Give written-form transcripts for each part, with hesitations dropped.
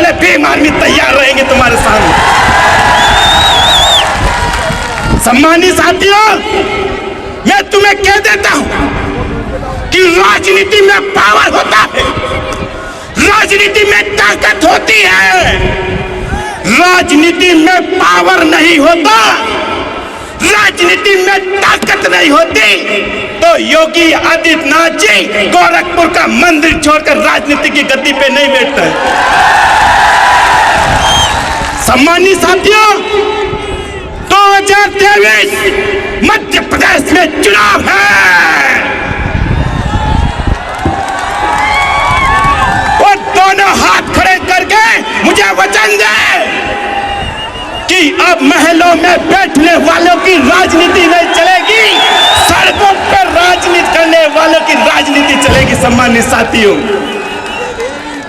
वाले भीम आर्मी तैयार रहेंगे तुम्हारे सामने। सम्मानित साथियों, मैं तुम्हें कह देता हूं कि राजनीति में पावर होता है, राजनीति में ताकत होती है, राजनीति में पावर नहीं होता, राजनीति में ताकत नहीं होती तो योगी आदित्यनाथ जी गोरखपुर का मंदिर छोड़कर राजनीति की गद्दी पे नहीं बैठते। सम्मानित साथियों, 2023 मध्य प्रदेश में चुनाव है। वो दोनों हाथ खड़े करके मुझे वचन दे कि अब महलों में बैठने वालों की राजनीति नहीं चलेगी, सड़कों पर राजनीति करने वालों की राजनीति चलेगी। सम्मानित साथियों,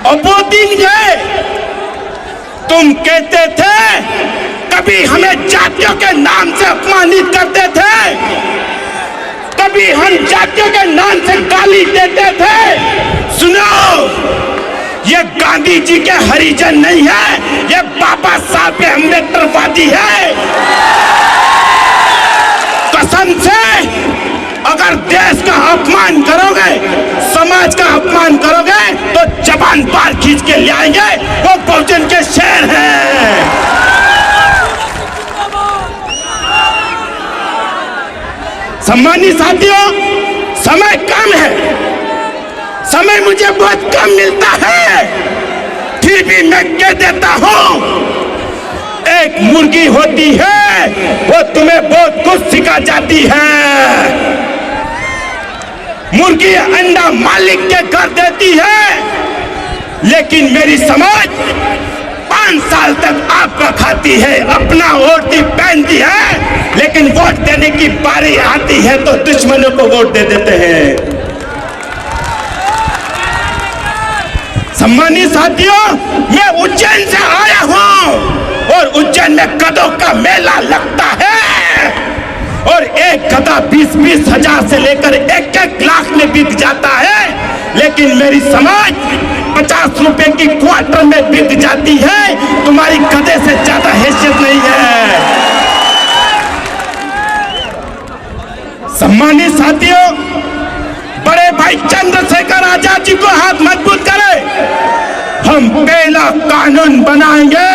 और वो दिन गए, तुम कहते थे कभी हमें जातियों के नाम से अपमानित करते थे, कभी हम जातियों के नाम से गाली देते थे। सुनो, ये गांधी जी के हरिजन नहीं है, ये बाबा साहब के अम्बेडकरवादी है। कसम से अगर देश का अपमान करोगे, समाज का अपमान करोगे तो जबान बार खींच के ले आएंगे। वो बहुजन के शेर हैं। सम्मानित साथियों, समय कम है, समय मुझे बहुत कम मिलता है, फिर भी मैं कह देता हूं, एक मुर्गी होती है, वो तुम्हें बहुत कुछ सिखा जाती है। मुर्गी अंडा मालिक के घर देती है, लेकिन मेरी समझ 5 साल तक आपका खाती है, अपना ओढ़ती पहनती है, लेकिन वोट देने की बारी आती है तो दुश्मनों को वोट दे देते हैं। सम्मानित साथियों, मैं उज्जैन से आया हूं और उज्जैन में गधों का मेला लगता है और एक गधा 20-20 हजार से लेकर 1-1 लाख में बिक जाता है, लेकिन मेरी समाज 50 रुपए की क्वार्टर में बिक जाती है। तुम्हारी गधे से ज्यादा हैसियत नहीं है। सम्मानित साथियों, बड़े भाई चंद्रशेखर आजाद जी को हाथ मजबूत करें। हम पहला कानून बनाएंगे,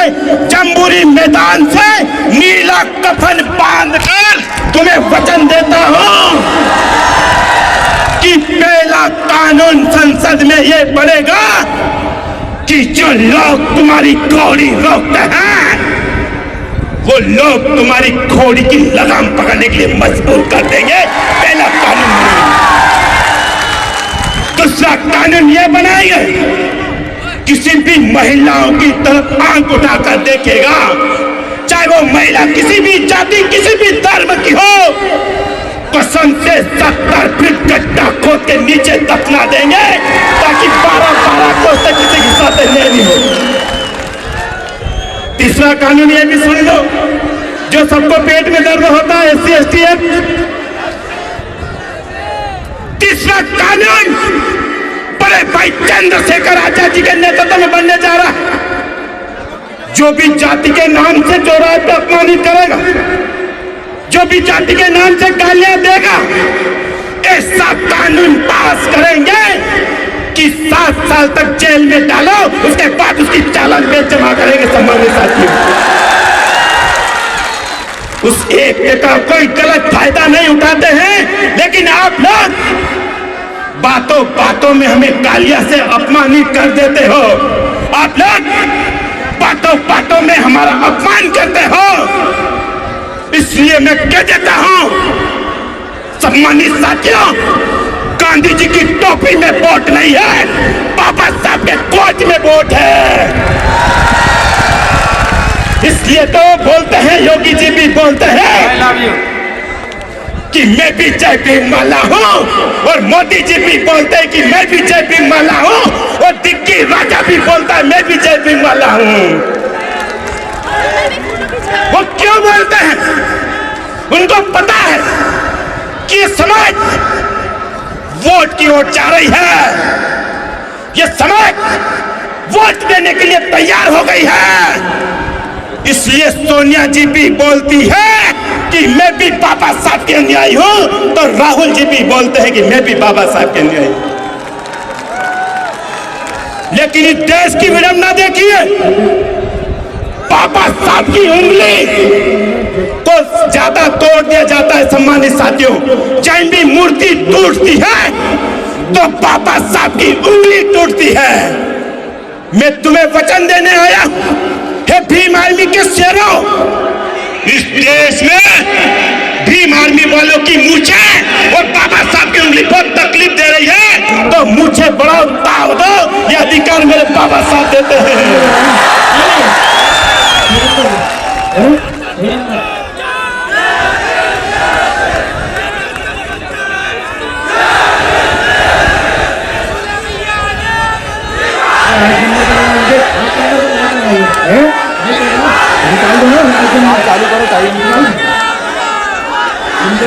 जम्बूरी मैदान से नीला कफन बांधकर तुम्हें वचन देता हूं कि पहला कानून संसद में ये बनेगा कि जो लोग तुम्हारी घोड़ी रोकते हैं, वो लोग तुम्हारी घोड़ी की लगाम पकड़ने के लिए मजबूर कर देंगे। पहला कानून। दूसरा कानून ये बनाएंगे, किसी भी महिलाओं की तरफ आंख उठाकर देखेगा, चाहे वो महिला किसी भी जाति, किसी भी धर्म की हो, कसम से 70 फीट गड्ढा खोद के नीचे दफना देंगे ताकि 12-12 कोस तक किसी के साथ नहीं हो। तीसरा कानून ये भी सुन लो, जो सबको पेट में दर्द होता है, SC/ST एक्ट। तीसरा कानून बड़े भाई चंद्रशेखर आजाद जी के नेतृत्व में बनने जा रहा है। जो भी जाति के नाम से चौराहे पे अपमानित करेगा, जो भी जाति के नाम से गालियां देगा, ऐसा कानून पास करेंगे कि 7 साल तक जेल में डालो, उसके बाद उसकी चालान में जमा करेंगे। सम्मानित साथियों, उस एक का कोई गलत फायदा नहीं उठाते हैं, लेकिन आप लोग बातों बातों में हमें गालियां से अपमानित कर देते हो। आप लोग बातों बातों में हमारा अपमान करते हो। इसलिए मैं कह देता हूं, सम्मानित साथियों, गांधी जी की टोपी में वोट नहीं है, बाबा साहब के कोच में वोट है। इसलिए तो बोलते हैं, योगी जी भी बोलते हैं कि मैं भी जय भीम वाला हूं, और मोदी जी भी बोलते हैं कि मैं भी जय भीम वाला हूं, और दिग्गी राजा भी बोलता है मैं भी जय भीम वाला हूं। वो क्यों बोलते हैं? उनको पता है कि ये समाज वोट की ओर जा रही है, ये समाज वोट देने के लिए तैयार हो गई है। इसलिए सोनिया जी भी बोलती है कि मैं भी बाबा साहब के अनुयायी हूं, तो राहुल जी भी बोलते हैं कि मैं भी बाबा साहब के अनुयायी हूं। लेकिन इस देश की विडंबना देखिए, बाबा साहब की उंगली को ज्यादा तोड़ दिया जाता है। सम्मानित साथियों, जैन भी मूर्ति टूटती है तो बाबा साहब की उंगली टूटती है। मैं तुम्हें वचन देने आया, हे भीम आर्मी के शेरों, इस देश में भीम आर्मी वालों की मूंछें और बाबा साहब की उंगली बहुत तकलीफ दे रही है, तो मुझे बड़ा ताव दो, ये अधिकार मेरे बाबा साहब देते हैं।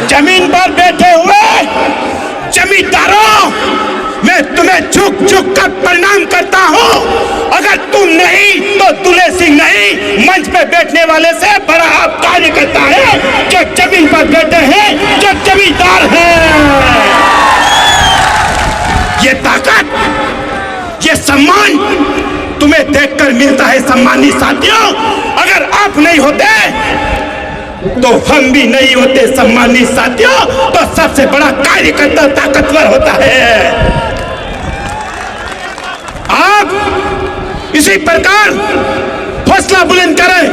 जमीन पर बैठे हुए जमींदारों, मैं तुम्हें झुक झुक कर प्रणाम करता हूं। अगर तुम नहीं तो दुले सिंह नहीं, मंच पे बैठने वाले से बड़ा आप कार्य करता है जो जमीन पर बैठे हैं, जो जमींदार हैं। ये ताकत, ये सम्मान तुम्हें देखकर मिलता है। सम्मानित साथियों, अगर आप नहीं होते तो हम भी नहीं होते। सम्मानित साथियों, तो सबसे बड़ा कार्यकर्ता ताकतवर होता है। आप इसी प्रकार हौसला बुलंद करें,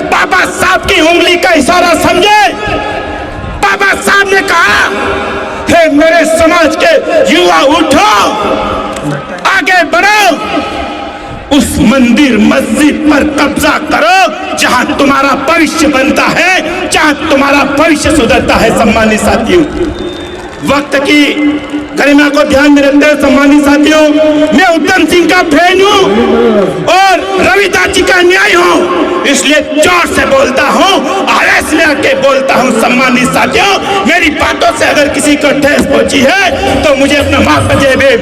बाबा साहब की उंगली का इशारा समझे। बाबा साहब ने कहा, हे मेरे समाज के युवा, उठो, आगे बढ़ो, उस मंदिर मस्जिद पर कब्जा करो जहां तुम्हारा भविष्य बनता है, जहां तुम्हारा भविष्य सुधरता है। सम्मानित साथियों, वक्त की गरिमा को ध्यान में रखते हुए सम्मानित साथियों, मैं उत्तम सिंह का फैन हूं और रविदास जी का न्याय हूं, इसलिए जोर से बोलता हूं, आवेश में आके बोलता हूं। सम्मानित साथियों, मेरी बातों से अगर किसी को ठेस पहुंची है तो मुझे अपना माफ कीजिए।